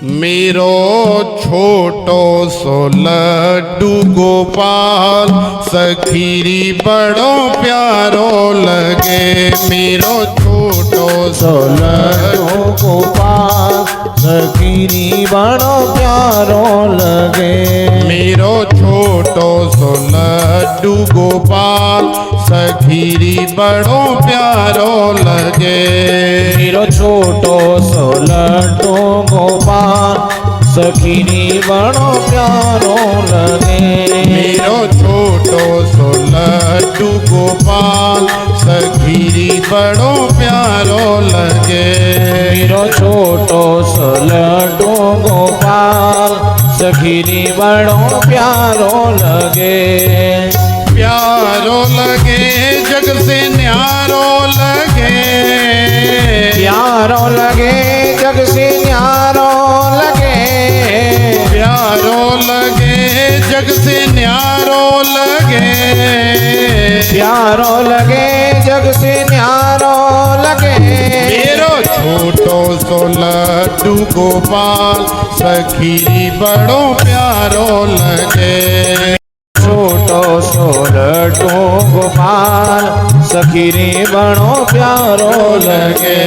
मेरो छोटो सो लड्डू गोपाल सखीरी बड़ो प्यारो लगे। मेरो छोटो सो लड्डू गोपाल सखीरी बड़ो प्यारो लगे। मेरो छोटो सो लड्डू गोपाल सखीरी बड़ो प्यारो लगे। मेरो छोटो सो लड्डू गोपाल सखीरी बड़ो प्यारो लगे। मेरो छोटो सो लड्डू गोपाल सखीरी बड़ो प्यारो लगे। मेरो छोटो सो लड्डू गोपाल सखीरी बड़ो प्यारो लगे। प्यारो लगे जग से न्यारो लगे। प्यारो लगे जग से न्यारो लगे। प्यारो लगे जग से न्यारो लगे। प्यारो लगे जग से न्यारो लगे। मेरो छोटो सो लड्डू गोपाल सखीरी बड़ो प्यारो लगे। छोटो सो लड्डू गोपाल सखीरी बड़ो प्यारो लगे।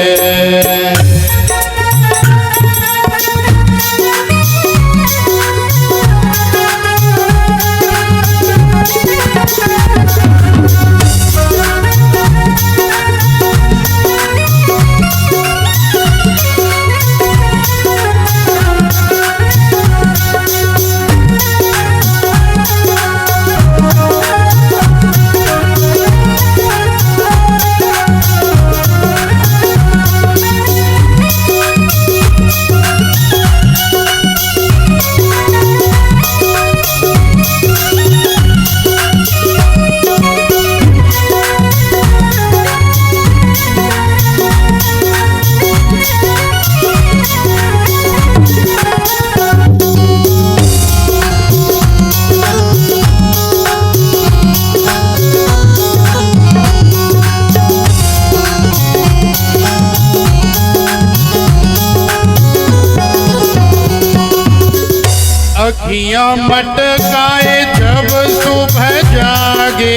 अखियाँ मटकाए जब सुबह जागे।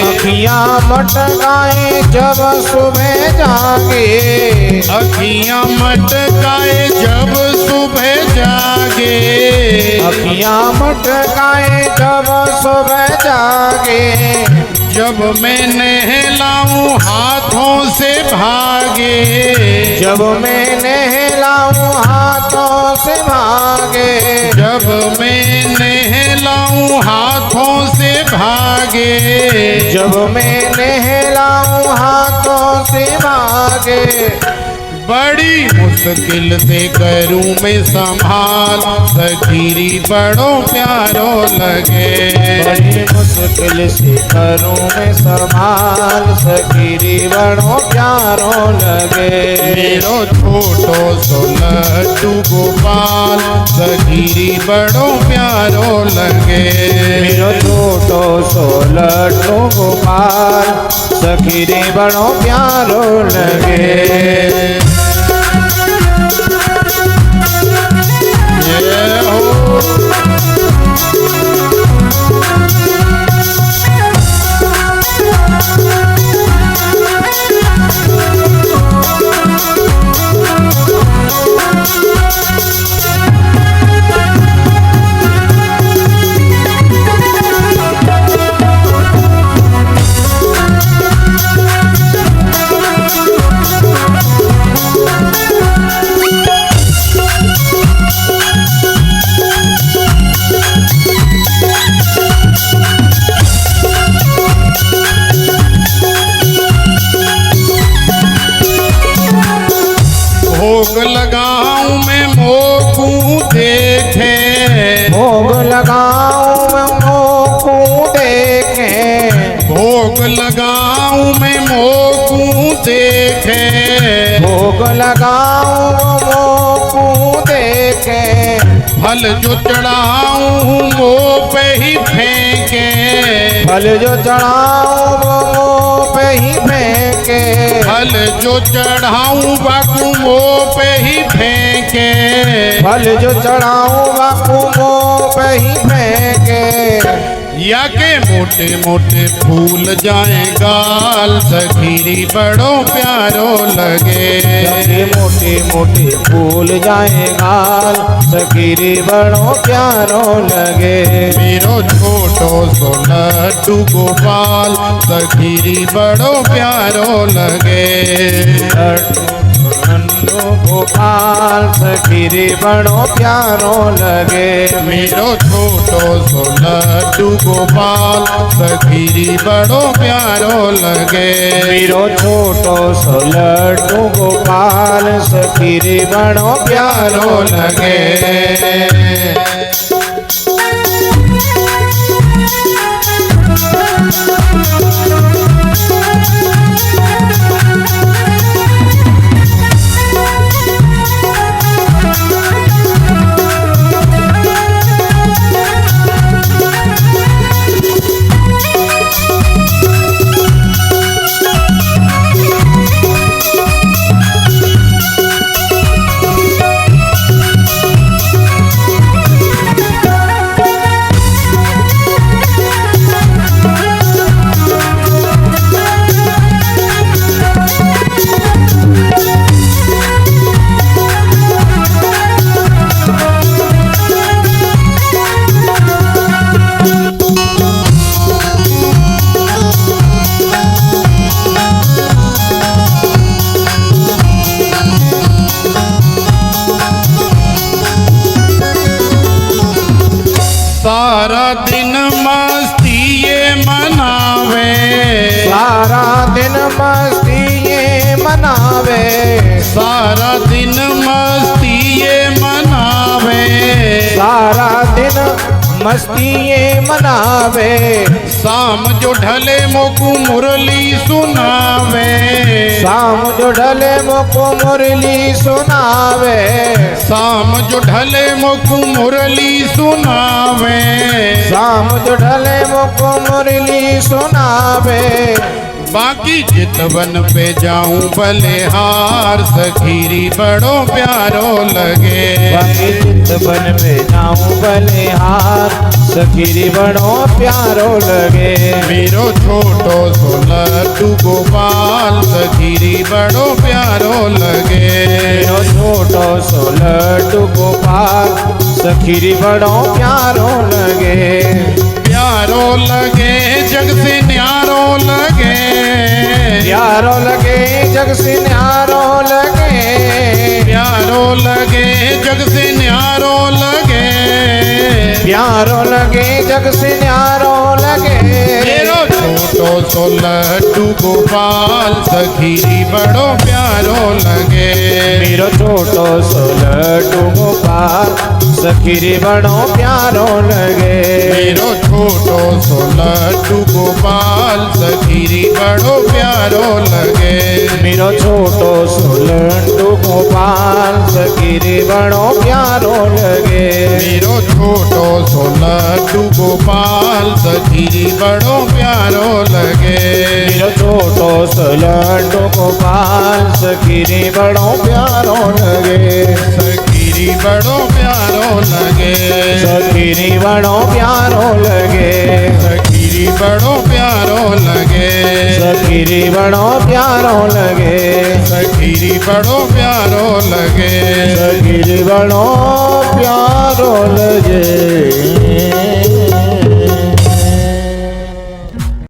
अखियाँ मटकाए जब सुबह जागे। अखियाँ मटकाए जब सुबह जागे। अखियाँ मटकाए जब सुबह जागे। जब मैं नहलाऊं हाथों से भागे। जब मैं नहलाऊं हाथों से भागे। जब मैं नहलाऊं हाथों से भागे। जब मैं नहलाऊं हाथों से भागे। बड़ी मुश्किल से करूं मैं संभाल सखीरी बड़ो प्यारो लगे। बड़ी मुश्किल से करूं मैं संभाल सखीरी बड़ो प्यारो लगे। मेरो छोटो सो लड्डू गोपाल सखीरी बड़ो प्यारो लगे। मेरो छोटो सो लड्डू गोपाल सखीरी बड़ो प्यारो लगे। भोग लगाऊं मैं मोकू देखे। भोग लगाऊं मैं मोकू देखे। भोग लगाऊं मैं मोकू देखे। भोग लगाऊं मोकू देखे। फल जो चढ़ाऊं वो पे ही फेंके। फल जो चढ़ाऊं वो मुँह पे ही फेंके, फल जो चढ़ाऊं बाकू मुँह पे ही फेंके, फल जो चढ़ाऊं बापू मुँह पे ही फेंके, या के मोटे मोटे फूल जाए गाल सखीरी बड़ो प्यारो लगे। ये मोटे मोटे फूल जाए गाल सखीरी बड़ो प्यारो लगे। मेरो छोटो सो लड्डू गोपाल सखीरी बड़ो प्यारो लगे। लड्डू गोपाल सखीरी बड़ो प्यारो लगे। मेरो छोटो सो लड्डू गोपाल सखीरी बड़ो प्यारो लगे। मेरो छोटो सो लड्डू गोपाल सखीरी बड़ो प्यारो लगे। सारा दिन मस्ती ये मनावे, सारा दिन मस्ती ये मनावे, सारा दिन मस्ती ये मनावे, सारा दिन मस्ती ये मनावे। शाम जो ढले मोकू मुरली सुनावे, शाम जो ढले मोको मुरली सुनावे, शाम जो ढले मोकू मुरली सुनावे, शाम जो ढले मोको मुरली सुनावे। बाकी चितवन पे जाऊं बलिहार सखीरी बड़ो प्यारो लगे। बाकी चितवन पे जाऊं बलिहार सखीरी बड़ो प्यारो लगे। मेरो छोटो सो लड्डू गोपाल सखीरी बड़ो प्यारो लगे। मेरो छोटो सो लड्डू गोपाल सखीरी बड़ो प्यारो लगे। प्यारो लगे जग से न्यारो लगे, प्यारो लगे जग से न्यारो लगे, प्यारो लगे जग से न्यारो लगे, प्यारो लगे जग से न्यारो लगे। मेरो छोटो सो लड्डू गोपाल सखीरी बड़ो प्यारो लगे। मेरो छोटो सो लड्डू गोपाल सखीरी बड़ो प्यारो लगे। मेरो छोटो सो लड्डू गोपाल सखीरी बड़ो प्यारो लगे। मेरो छोटो सो लड्डू गोपाल सखीरी बड़ो प्यारो लगे। मेरो छोटो सो लड्डू गोपाल सखीरी बड़ो प्यारो लगे। मेरो छोटो सो लड्डू गोपाल सखीरी बड़ो प्यारो लगे। सखीरी बड़ो प्यारो लगे। सखीरी बड़ो प्यारो लगे। सखीरी बड़ो प्यारो लगे। सखीरी बड़ो प्यारो लगे। सखीरी बड़ो प्यारो लगे। सखीरी बड़ो प्यारो लगे।